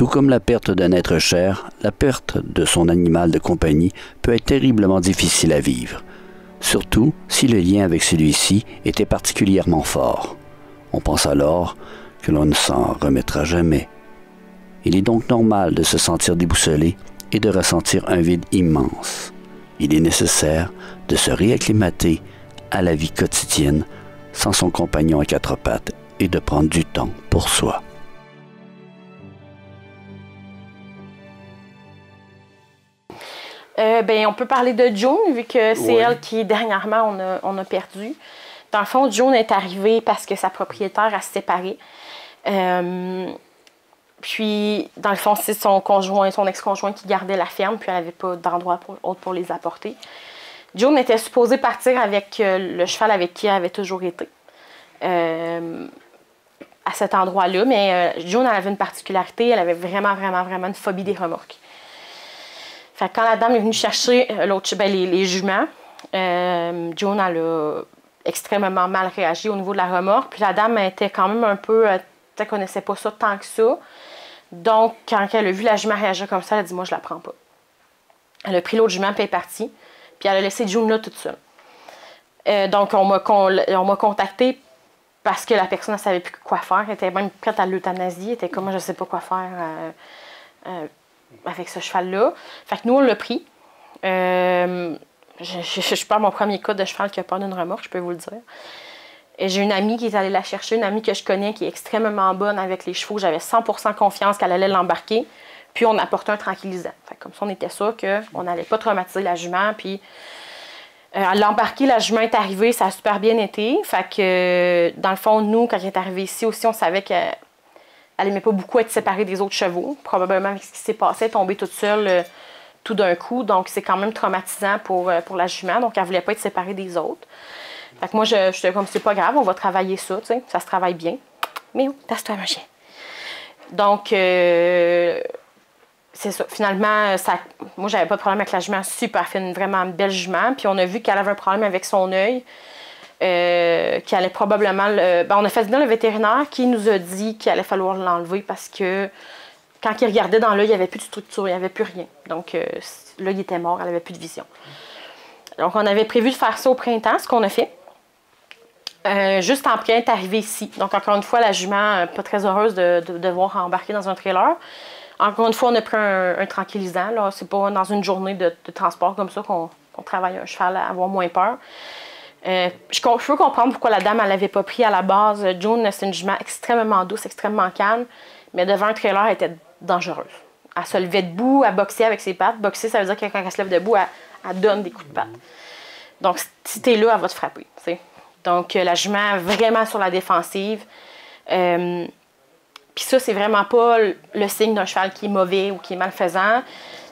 Tout comme la perte d'un être cher, la perte de son animal de compagnie peut être terriblement difficile à vivre, surtout si le lien avec celui-ci était particulièrement fort. On pense alors que l'on ne s'en remettra jamais. Il est donc normal de se sentir déboussolé et de ressentir un vide immense. Il est nécessaire de se réacclimater à la vie quotidienne sans son compagnon à quatre pattes et de prendre du temps pour soi. On peut parler de June, vu que c'est elle qui, dernièrement, on a perdu. Dans le fond, June est arrivée parce que sa propriétaire a se séparé. Puis, dans le fond, c'est son conjoint, son ex-conjoint qui gardait la ferme, puis elle n'avait pas d'endroit autre pour les apporter. June était supposée partir avec le cheval avec qui elle avait toujours été. À cet endroit-là, mais June, elle avait une particularité, elle avait vraiment une phobie des remorques. Fait que quand la dame est venue chercher les juments, June, elle a extrêmement mal réagi au niveau de la remorque. Puis la dame était quand même un peu, elle ne connaissait pas ça tant que ça. Donc, quand elle a vu la jument réagir comme ça, elle a dit « Moi, je la prends pas ». Elle a pris l'autre jument, puis elle est partie. Puis elle a laissé June là toute seule. Donc, on m'a contacté parce que la personne ne savait plus quoi faire. Elle était même prête à l'euthanasie. Elle était comme « Moi, je ne sais pas quoi faire avec ce cheval-là ». Fait que nous, on l'a pris. Je perds mon premier cas de cheval qui a peur d'une remorque, je peux vous le dire. Et j'ai une amie qui est allée la chercher, une amie que je connais qui est extrêmement bonne avec les chevaux. J'avais 100% confiance qu'elle allait l'embarquer. Puis on apportait un tranquillisant. Fait que comme ça, on était sûr qu'on n'allait pas traumatiser la jument. Puis elle l'a embarquée, la jument est arrivée, ça a super bien été. Fait que dans le fond, nous, quand elle est arrivée ici aussi, on savait qu'elle n'aimait pas beaucoup être séparée des autres chevaux. Probablement avec ce qui s'est passé, elle est tombée toute seule tout d'un coup. Donc c'est quand même traumatisant pour la jument. Donc elle ne voulait pas être séparée des autres. Fait que moi, j'étais comme, c'est pas grave, on va travailler ça, tu sais, ça se travaille bien. Mais passe-toi, mon chien. Donc, c'est ça. Finalement, moi, j'avais pas de problème avec la jument, super fine, vraiment une belle jument. Puis on a vu qu'elle avait un problème avec son œil, qu'elle allait probablement... on a fait venir le vétérinaire qui nous a dit qu'il allait falloir l'enlever parce que quand il regardait dans l'œil, il n'y avait plus de structure, il n'y avait plus rien. Donc, l'œil était mort, elle n'avait plus de vision. Donc, on avait prévu de faire ça au printemps, ce qu'on a fait. Juste en prêt, elle est arrivée ici. Donc, encore une fois, la jument, pas très heureuse de devoir embarquer dans un trailer. Encore une fois, on a pris un tranquillisant. C'est pas dans une journée de transport comme ça qu'on travaille un cheval à avoir moins peur. Je peux comprendre pourquoi la dame ne l'avait pas pris à la base. June, c'est une jument extrêmement douce, extrêmement calme, mais devant un trailer, elle était dangereuse. Elle se levait debout, elle boxait avec ses pattes. Boxer, ça veut dire que quand elle se lève debout, elle donne des coups de patte. Donc, si t'es là, elle va te frapper, t'sais. Donc, la jument vraiment sur la défensive. Puis ça, c'est vraiment pas le signe d'un cheval qui est mauvais ou qui est malfaisant.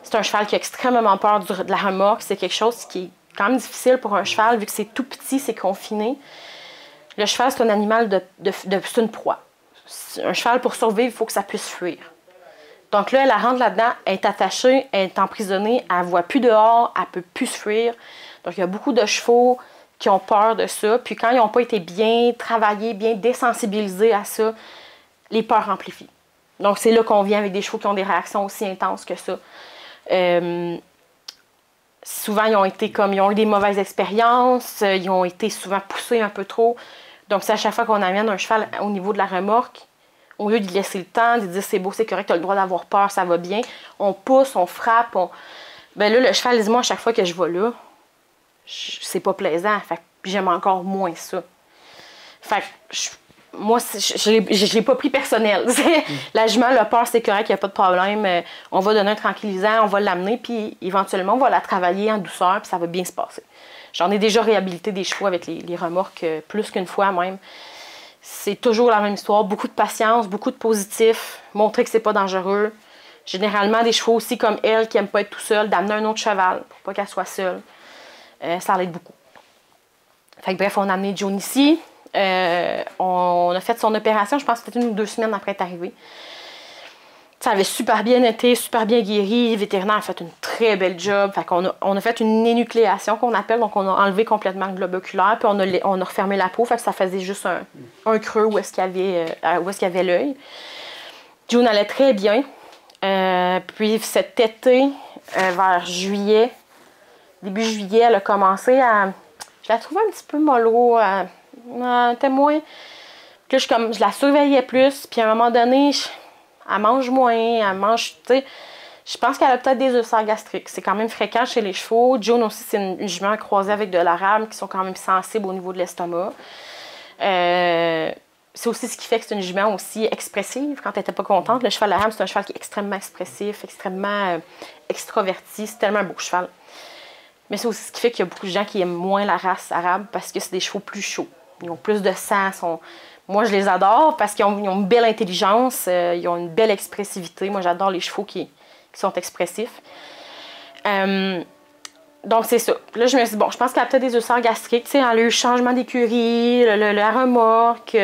C'est un cheval qui a extrêmement peur de la remorque. C'est quelque chose qui est quand même difficile pour un cheval, vu que c'est tout petit, c'est confiné. Le cheval, c'est un animal c'est une proie. Un cheval, pour survivre, il faut que ça puisse fuir. Donc là, elle rentre là-dedans, elle est attachée, elle est emprisonnée, elle ne voit plus dehors, elle ne peut plus se fuir. Donc, il y a beaucoup de chevaux qui ont peur de ça. Puis quand ils n'ont pas été bien travaillés, bien désensibilisés à ça, les peurs amplifient. Donc, c'est là qu'on vient avec des chevaux qui ont des réactions aussi intenses que ça. Souvent, ils ont eu des mauvaises expériences, ils ont été souvent poussés un peu trop. Donc, c'est à chaque fois qu'on amène un cheval au niveau de la remorque, au lieu de laisser le temps, de dire c'est beau, c'est correct, tu as le droit d'avoir peur, ça va bien, on pousse, on frappe. Ben là, le cheval, il dit, moi, à chaque fois que je vais là, c'est pas plaisant. Fait que j'aime encore moins ça. Fait que moi, je l'ai pas pris personnel. La jument, le peur, c'est correct, il n'y a pas de problème. On va donner un tranquillisant, on va l'amener, puis éventuellement, on va la travailler en douceur, puis ça va bien se passer. J'en ai déjà réhabilité des chevaux avec les remorques plus qu'une fois même. C'est toujours la même histoire. Beaucoup de patience, beaucoup de positif, montrer que c'est pas dangereux. Généralement, des chevaux aussi comme elle, qui n'aiment pas être tout seul, d'amener un autre cheval pour pas qu'elle soit seule. Ça l'aide beaucoup. Fait que, bref, on a amené June ici. On a fait son opération, je pense que c'était 1 ou 2 semaines après être arrivé. Ça avait super bien été, super bien guéri. Le vétérinaire a fait une très belle job. Fait qu'on on a fait une énucléation qu'on appelle. Donc, on a enlevé complètement le globe oculaire. Puis, on a refermé la peau. Fait que ça faisait juste un creux où est-ce qu'il y avait l'œil. June allait très bien. Puis cet été, vers juillet, début juillet, elle a commencé à... Je la trouvais un petit peu mollo, elle était moins... Puis là, je la surveillais plus, puis à un moment donné, elle mange moins, elle mange, tu sais... Je pense qu'elle a peut-être des ulcères gastriques. C'est quand même fréquent chez les chevaux. June aussi, c'est une jument croisée avec de l'arabe qui sont quand même sensibles au niveau de l'estomac. C'est aussi ce qui fait que c'est une jument aussi expressive quand elle n'était pas contente. Le cheval arabe, c'est un cheval qui est extrêmement expressif, extrêmement extraverti. C'est tellement un beau cheval. Mais c'est aussi ce qui fait qu'il y a beaucoup de gens qui aiment moins la race arabe parce que c'est des chevaux plus chauds. Ils ont plus de sang. Moi, je les adore parce qu'ils ont une belle intelligence, ils ont une belle expressivité. Moi, j'adore les chevaux qui sont expressifs. Donc, c'est ça. Là, je me suis dit, bon, je pense qu'elle a peut-être des ulcères gastriques. Tu sais, elle a eu le changement d'écurie, la remorque,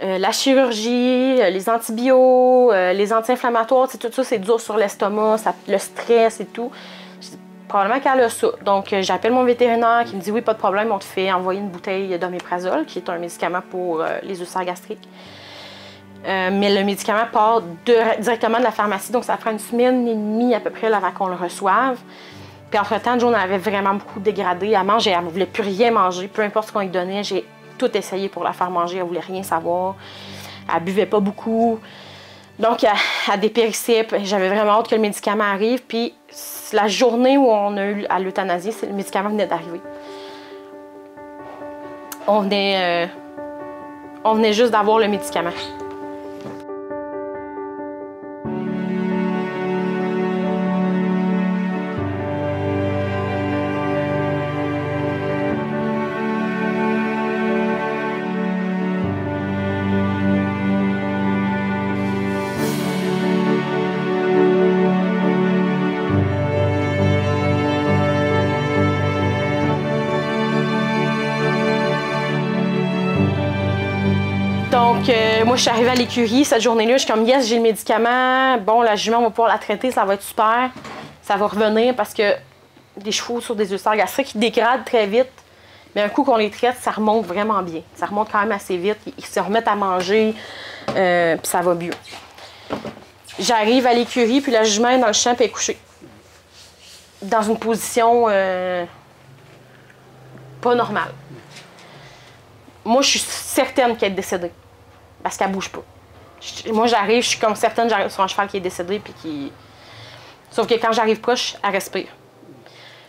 la chirurgie, les antibiotiques, les anti-inflammatoires. Tout ça, c'est dur sur l'estomac, le stress et tout. Probablement qu'elle a ça. Donc, j'appelle mon vétérinaire qui me dit, oui, pas de problème, on te fait envoyer une bouteille d'oméprazole, qui est un médicament pour les ulcères gastriques. Mais le médicament part directement de la pharmacie, donc ça prend 1 semaine et demie à peu près là, avant qu'on le reçoive. Puis entre-temps, June avait vraiment beaucoup dégradé. Elle mangeait, elle ne voulait plus rien manger, peu importe ce qu'on lui donnait. J'ai tout essayé pour la faire manger, elle ne voulait rien savoir. Elle ne buvait pas beaucoup. Donc, elle dépérissait. J'avais vraiment hâte que le médicament arrive. Puis la journée où on a eu à l'euthanasie, le médicament venait d'arriver. On venait juste d'avoir le médicament. Donc, moi, je suis arrivée à l'écurie cette journée-là. Je suis comme, yes, j'ai le médicament. Bon, la jument, on va pouvoir la traiter, ça va être super. Ça va revenir parce que des chevaux sur des ulcères gastriques, ils dégradent très vite. Mais un coup qu'on les traite, ça remonte vraiment bien. Ça remonte quand même assez vite. Ils se remettent à manger, puis ça va mieux. J'arrive à l'écurie, puis la jument est dans le champ, puis elle est couchée. Dans une position pas normale. Moi, je suis certaine qu'elle est décédée. Parce qu'elle bouge pas. Moi, j'arrive, je suis comme certaine, j'arrive sur un cheval qui est décédé, puis qui... Sauf que quand j'arrive proche, elle respire.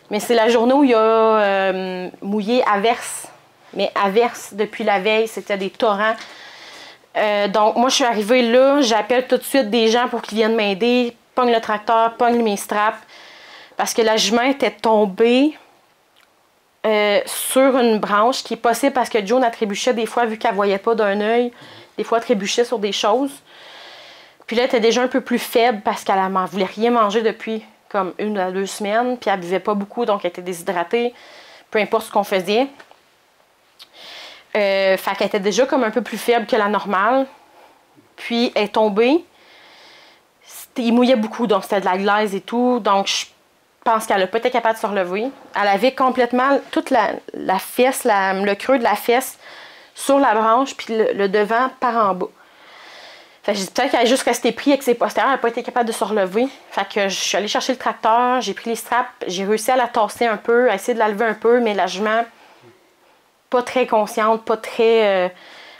Mais c'est la journée où il y a mouillé averse. Mais averse, depuis la veille, c'était des torrents. Donc, moi, je suis arrivée là, j'appelle tout de suite des gens pour qu'ils viennent m'aider. Pogne le tracteur, pogne mes straps. Parce que la jument était tombée sur une branche, qui est possible parce que June trébuchait des fois, vu qu'elle ne voyait pas d'un œil. Des fois, elle trébuchait sur des choses. Puis là, elle était déjà un peu plus faible parce qu'elle ne voulait rien manger depuis comme 1 à 2 semaines. Puis elle ne buvait pas beaucoup, donc elle était déshydratée. Peu importe ce qu'on faisait. Fait qu'elle était déjà comme un peu plus faible que la normale. Puis elle est tombée. Il mouillait beaucoup, donc c'était de la glaise et tout. Donc je pense qu'elle n'a pas été capable de se relever. Elle avait complètement toute la fesse, le creux de la fesse sur la branche, puis le devant par en bas. Fait que j'ai dit peut-être qu'elle est juste restée prise avec ses postérieurs, elle n'a pas été capable de se relever. Fait que je suis allée chercher le tracteur, j'ai pris les straps, j'ai réussi à la tasser un peu, à essayer de la lever un peu, mais la jument, pas très consciente, pas très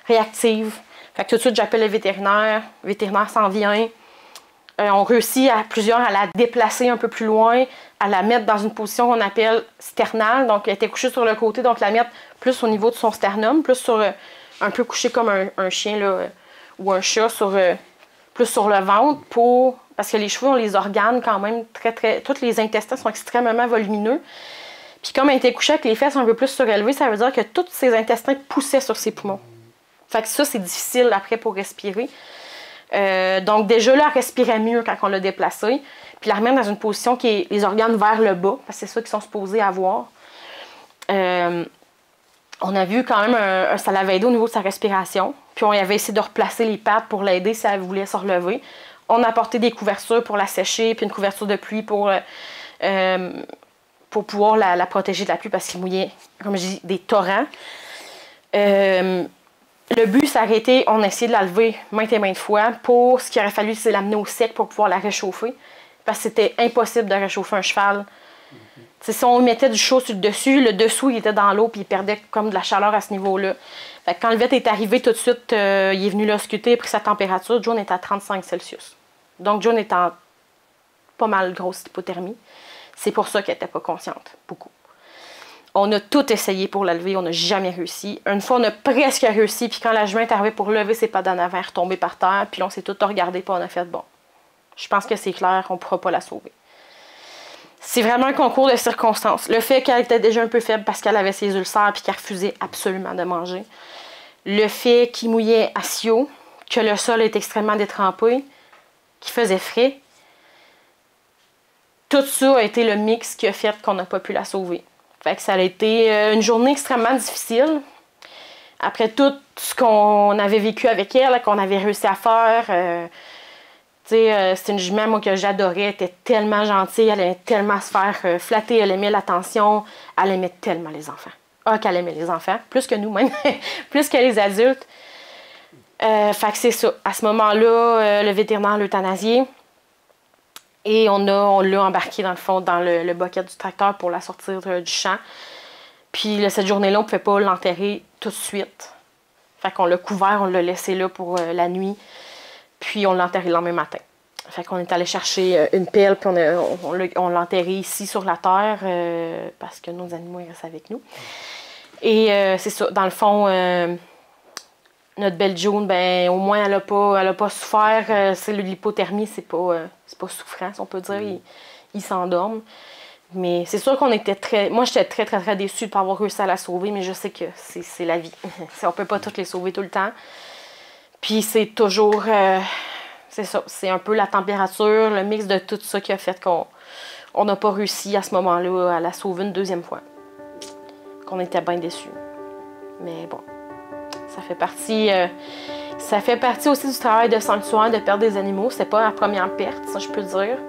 réactive. Fait que tout de suite, j'appelle le vétérinaire s'en vient. On réussit à plusieurs à la déplacer un peu plus loin, à la mettre dans une position qu'on appelle sternale. Donc, elle était couchée sur le côté, donc la mettre plus au niveau de son sternum, plus sur un peu couché comme un chien là, ou un chat, plus sur le ventre, parce que les chevaux ont les organes quand même tous les intestins sont extrêmement volumineux. Puis comme elle était couchée avec les fesses un peu plus surélevées, ça veut dire que tous ses intestins poussaient sur ses poumons. Fait que ça, c'est difficile après pour respirer. Donc déjà là, elle respirait mieux quand on l'a déplacée. Puis la remettre dans une position qui est les organes vers le bas, parce que c'est ça qu'ils sont supposés avoir. On a vu quand même ça l'avait aidé au niveau de sa respiration. Puis on avait essayé de replacer les pattes pour l'aider si elle voulait se relever. On a apporté des couvertures pour la sécher, puis une couverture de pluie pour pouvoir la protéger de la pluie parce qu'il mouillait, comme je dis, des torrents. Le but, c'est arrêter. On a essayé de la lever maintes et maintes fois. Pour ce qu'il aurait fallu, c'est l'amener au sec pour pouvoir la réchauffer. Parce que c'était impossible de réchauffer un cheval. Si on mettait du chaud sur le dessous, il était dans l'eau puis il perdait comme de la chaleur à ce niveau-là. Quand le vet est arrivé tout de suite, il est venu l'ausculter, il a pris sa température. John est à 35 Celsius. Donc John est en pas mal grosse hypothermie. C'est pour ça qu'elle n'était pas consciente, beaucoup. On a tout essayé pour la lever, on n'a jamais réussi. Une fois, on a presque réussi, puis quand la jument est arrivée pour lever ses pattes d'en avant, elle est retombée par terre, puis là, on s'est tout regardé, puis on a fait bon. Je pense que c'est clair, on ne pourra pas la sauver. C'est vraiment un concours de circonstances. Le fait qu'elle était déjà un peu faible parce qu'elle avait ses ulcères et qu'elle refusait absolument de manger. Le fait qu'il mouillait à Sio, que le sol est extrêmement détrempé, qu'il faisait frais. Tout ça a été le mix qui a fait qu'on n'a pas pu la sauver. Fait que ça a été une journée extrêmement difficile. Après tout ce qu'on avait vécu avec elle, qu'on avait réussi à faire... c'est une jument, moi, que j'adorais. Elle était tellement gentille, elle aimait tellement se faire flatter, elle aimait l'attention, elle aimait tellement les enfants. Ah, qu'elle aimait les enfants, plus que nous même, plus que les adultes. Fait que c'est ça. À ce moment-là, le vétérinaire l'a euthanasié et on l'a embarqué dans le fond, dans le bucket du tracteur pour la sortir du champ. Puis là, cette journée-là, on ne pouvait pas l'enterrer tout de suite. Fait qu'on l'a couvert, on l'a laissé là pour la nuit. Puis on l'a enterré le lendemain matin. Fait qu'on est allé chercher une pelle, puis on l'a enterré ici sur la terre, parce que nos animaux ils restent avec nous. Et c'est ça, dans le fond, notre belle June, ben au moins elle a pas souffert. C'est l'hypothermie, c'est pas souffrant, si on peut dire. Il s'endorme. Mais c'est sûr qu'on était moi, j'étais très, très, très déçue de ne pas avoir réussi à la sauver, mais je sais que c'est la vie. On peut pas toutes les sauver tout le temps. Puis c'est toujours, c'est ça, c'est un peu la température, le mix de tout ça qui a fait qu'on n'a pas réussi à ce moment-là à la sauver une deuxième fois. Qu'on était bien déçus. Mais bon, ça fait partie aussi du travail de sanctuaire, de perdre des animaux. C'est pas la première perte, ça je peux dire.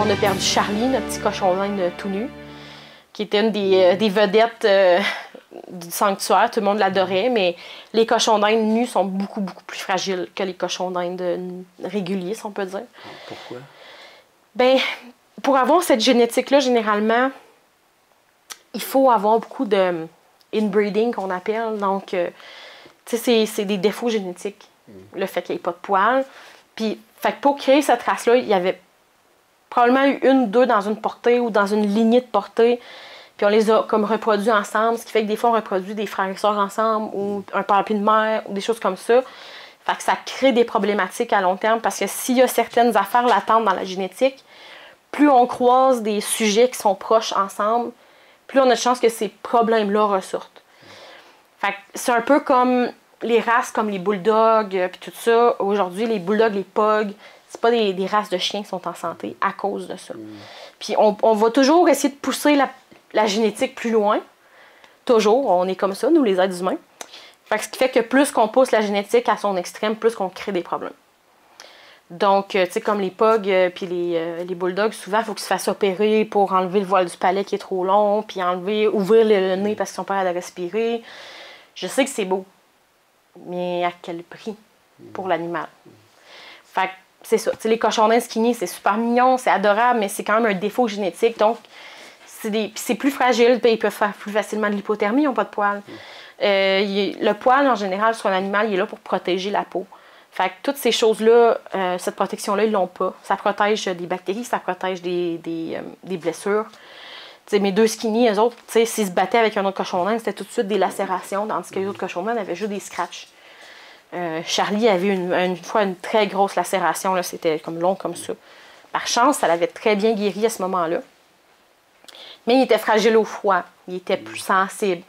On a perdu Charlie, notre petit cochon d'Inde tout nu, qui était une des vedettes du sanctuaire. Tout le monde l'adorait, mais les cochons d'Inde nus sont beaucoup, beaucoup plus fragiles que les cochons d'Inde réguliers, si on peut dire. Pourquoi? Bien, pour avoir cette génétique-là, généralement, il faut avoir beaucoup de inbreeding, qu'on appelle. Donc, tu sais, c'est des défauts génétiques. Le fait qu'il n'y ait pas de poils. Puis, fait que pour créer cette race-là, il y avait probablement eu une ou deux dans une portée ou dans une lignée de portée. Puis on les a comme reproduits ensemble, ce qui fait que des fois on reproduit des frères et sœurs ensemble ou un père et une mère ou des choses comme ça. Fait que ça crée des problématiques à long terme parce que s'il y a certaines affaires latentes dans la génétique, plus on croise des sujets qui sont proches ensemble, plus on a de chances que ces problèmes-là ressortent. Fait que c'est un peu comme les races comme les bulldogs puis tout ça. Aujourd'hui, les bulldogs, les pugs, c'est pas des races de chiens qui sont en santé à cause de ça. Puis on va toujours essayer de pousser la génétique plus loin. Toujours, on est comme ça, nous les êtres humains. Fait que ce qui fait que plus qu'on pousse la génétique à son extrême, plus qu'on crée des problèmes. Donc, tu sais, comme les pugs puis les bulldogs, souvent, il faut qu'ils se fassent opérer pour enlever le voile du palais qui est trop long, puis ouvrir le nez parce qu'ils sont pas capables de respirer. Je sais que c'est beau, mais à quel prix pour l'animal? Fait que c'est ça. T'sais, les cochons d'Inde skinny, c'est super mignon, c'est adorable, mais c'est quand même un défaut génétique. Donc, c'est plus fragile, puis ils peuvent faire plus facilement de l'hypothermie, ils n'ont pas de poils. Le poil, en général, sur un animal, il est là pour protéger la peau. Fait que toutes ces choses-là, cette protection-là, ils l'ont pas. Ça protège des bactéries, ça protège des blessures. T'sais, mes 2 skinny, eux autres, s'ils se battaient avec un autre cochon d'Inde, c'était tout de suite des lacérations, tandis que les autres cochons d'Inde avaient juste des scratchs. Charlie avait une fois une très grosse lacération, là, c'était comme long comme ça. Par chance, ça l'avait très bien guéri à ce moment-là. Mais il était fragile au froid, il était plus sensible.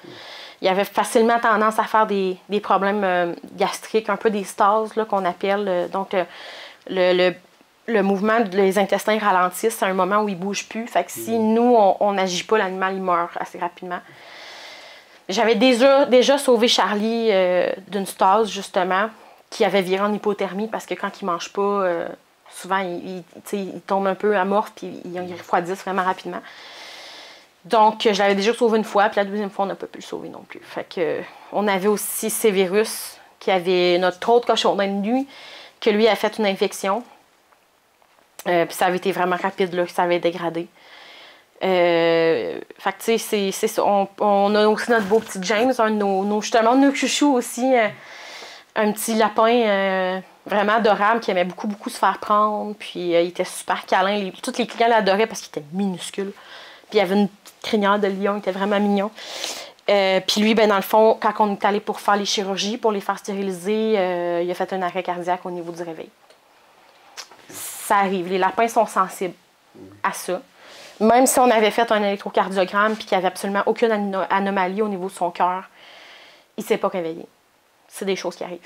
Il avait facilement tendance à faire des problèmes gastriques, un peu des stases qu'on appelle. Donc, le mouvement des intestins ralentissent à un moment où il ne bouge plus. Fait que si nous, on n'agit pas, l'animal, il meurt assez rapidement. J'avais déjà sauvé Charlie d'une stase, justement, qui avait viré en hypothermie parce que quand il ne mange pas, souvent, il tombe un peu amorphe puis il refroidisse vraiment rapidement. Donc, je l'avais déjà sauvé une fois, puis la deuxième fois, on n'a pas pu le sauver non plus. Fait que, on avait aussi Severus, qui avait notre autre cochon d'Inde, lui, que lui a fait une infection. Puis ça avait été vraiment rapide, là, que ça avait dégradé. Fait que, tu sais, c'est ça. On a aussi notre beau petit James, justement, nos chouchous aussi. Un petit lapin vraiment adorable qui aimait beaucoup, beaucoup se faire prendre. Puis, il était super câlin. Tous les clients l'adoraient parce qu'il était minuscule. Puis, il avait une crinière de lion, il était vraiment mignon. Puis lui, ben, dans le fond, quand on est allé pour faire les chirurgies, pour les faire stériliser, il a fait un arrêt cardiaque au niveau du réveil. Ça arrive. Les lapins sont sensibles à ça. Même si on avait fait un électrocardiogramme et qu'il n'y avait absolument aucune anomalie au niveau de son cœur, il ne s'est pas réveillé. C'est des choses qui arrivent.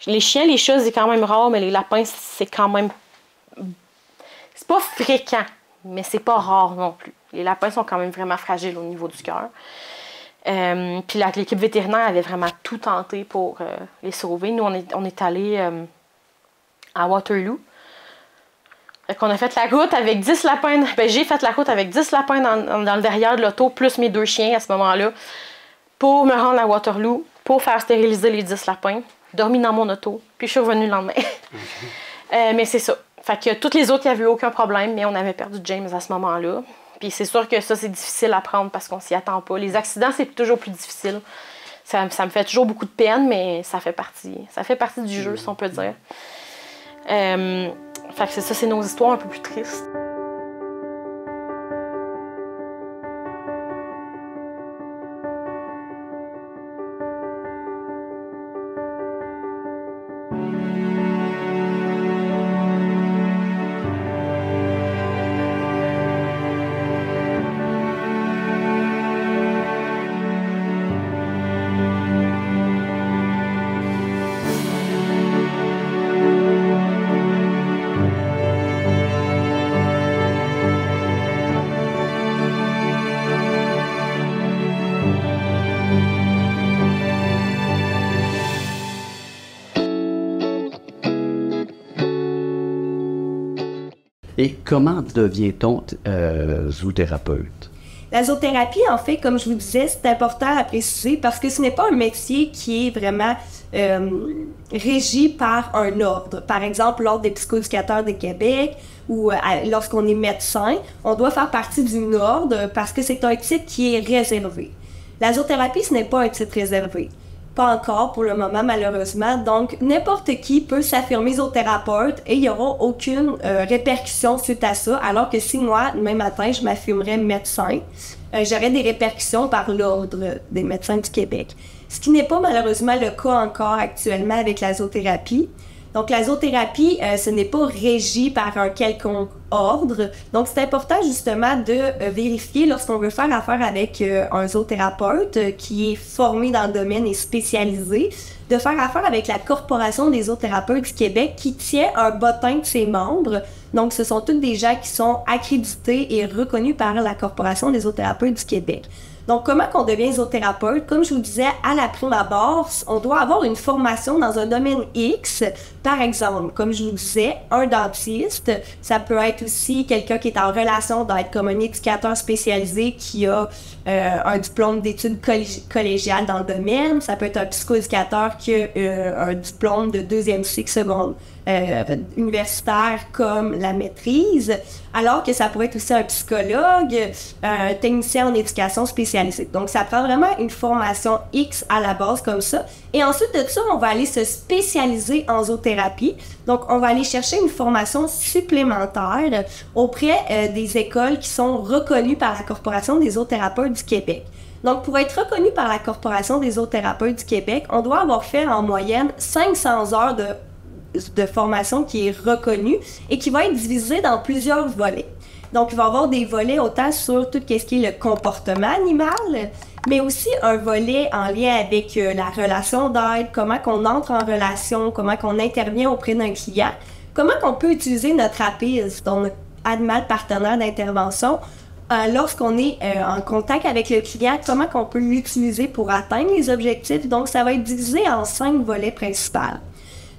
Les chiens, les chats, c'est quand même rare, mais les lapins, c'est quand même... C'est pas fréquent. Mais c'est pas rare non plus. Les lapins sont quand même vraiment fragiles au niveau du cœur. Puis l'équipe vétérinaire avait vraiment tout tenté pour les sauver. Nous, on est allés à Waterloo. Fait qu'on a fait la route avec 10 lapins. Ben, j'ai fait la route avec 10 lapins dans le derrière de l'auto, plus mes 2 chiens à ce moment-là, pour me rendre à Waterloo, pour faire stériliser les 10 lapins, dormi dans mon auto, puis je suis revenue le lendemain. Mais c'est ça. Fait que toutes les autres, il n'y avait eu aucun problème, mais on avait perdu James à ce moment-là. Puis c'est sûr que ça, c'est difficile à prendre parce qu'on s'y attend pas. Les accidents, c'est toujours plus difficile. Ça me fait toujours beaucoup de peine, mais ça fait partie du jeu, si on peut dire. Fait que c'est nos histoires un peu plus tristes. Et comment devient-on zoothérapeute? La zoothérapie, en fait, comme je vous disais, c'est important à préciser parce que ce n'est pas un métier qui est vraiment régi par un ordre. Par exemple, l'Ordre des psychoéducateurs du Québec ou lorsqu'on est médecin, on doit faire partie d'un ordre parce que c'est un titre qui est réservé. La zoothérapie, ce n'est pas un titre réservé. Pas encore pour le moment, malheureusement. Donc, n'importe qui peut s'affirmer zoothérapeute et il n'y aura aucune répercussion suite à ça. Alors que si moi, demain matin, je m'affirmerais médecin, j'aurais des répercussions par l'Ordre des médecins du Québec. Ce qui n'est pas malheureusement le cas encore actuellement avec la zoothérapie. Donc, la zoothérapie, ce n'est pas régi par un quelconque ordre. Donc, c'est important justement de vérifier lorsqu'on veut faire affaire avec un zoothérapeute qui est formé dans le domaine et spécialisé, de faire affaire avec la Corporation des zoothérapeutes du Québec qui tient un bottin de ses membres. Donc, ce sont tous des gens qui sont accrédités et reconnus par la Corporation des zoothérapeutes du Québec. Donc, comment qu'on devient zothérapeute? Comme je vous disais, à la prime abord, on doit avoir une formation dans un domaine X. Par exemple, comme je vous disais, un dentiste, ça peut être aussi quelqu'un qui est en relation d'être comme un éducateur spécialisé qui a un diplôme d'études collégiales dans le domaine. Ça peut être un psychoéducateur qui a un diplôme de deuxième cycle secondaire universitaire comme la maîtrise, alors que ça pourrait être aussi un psychologue, un technicien en éducation spécialisée. Donc, ça prend vraiment une formation X à la base comme ça. Et ensuite de ça, on va aller se spécialiser en zoothérapie. Donc, on va aller chercher une formation supplémentaire auprès des écoles qui sont reconnues par la Corporation des zoothérapeutes du Québec. Donc, pour être reconnu par la Corporation des zoothérapeutes du Québec, on doit avoir fait en moyenne 500 heures de formation qui est reconnue et qui va être divisée dans plusieurs volets. Donc, il va y avoir des volets autant sur tout ce qui est le comportement animal, mais aussi un volet en lien avec la relation d'aide, comment qu'on entre en relation, comment qu'on intervient auprès d'un client, comment qu'on peut utiliser notre APIS, donc notre animal partenaire d'intervention, lorsqu'on est en contact avec le client, comment qu'on peut l'utiliser pour atteindre les objectifs. Donc, ça va être divisé en 5 volets principaux.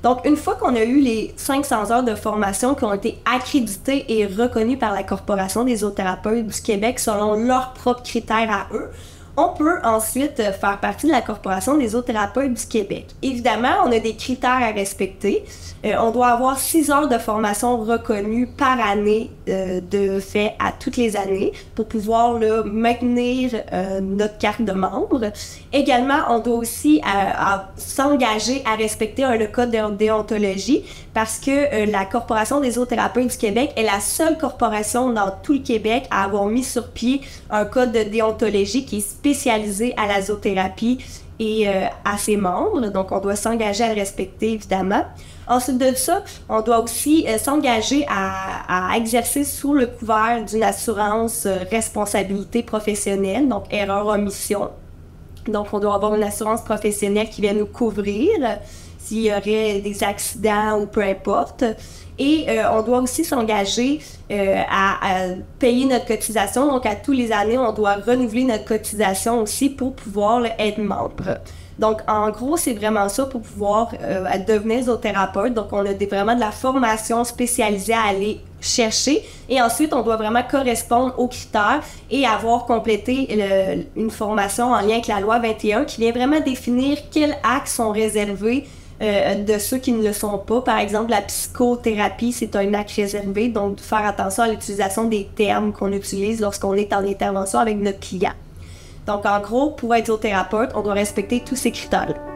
Donc, une fois qu'on a eu les 500 heures de formation qui ont été accréditées et reconnues par la Corporation des zoothérapeutes du Québec selon leurs propres critères à eux, on peut ensuite faire partie de la Corporation des zoothérapeutes du Québec. Évidemment, on a des critères à respecter. On doit avoir 6 heures de formation reconnues par année de fait à toutes les années pour pouvoir là, maintenir notre carte de membre. Également, on doit aussi s'engager à respecter le code de déontologie parce que la Corporation des zoothérapeutes du Québec est la seule corporation dans tout le Québec à avoir mis sur pied un code de déontologie qui est spécialisé à la zoothérapie et à ses membres. Donc, on doit s'engager à le respecter, évidemment. Ensuite de ça, on doit aussi s'engager à exercer sous le couvert d'une assurance responsabilité professionnelle, donc erreur-omission. Donc, on doit avoir une assurance professionnelle qui vient nous couvrir s'il y aurait des accidents ou peu importe. Et on doit aussi s'engager à payer notre cotisation. Donc, à tous les années, on doit renouveler notre cotisation aussi pour pouvoir être membre. Donc, en gros, c'est vraiment ça pour pouvoir devenir zoothérapeute. Donc, on a vraiment de la formation spécialisée à aller chercher. Et ensuite, on doit vraiment correspondre aux critères et avoir complété une formation en lien avec la loi 21 qui vient vraiment définir quels actes sont réservés de ceux qui ne le sont pas. Par exemple, la psychothérapie, c'est un acte réservé, donc faire attention à l'utilisation des termes qu'on utilise lorsqu'on est en intervention avec notre client. Donc, en gros, pour être zoothérapeute, on doit respecter tous ces critères-là.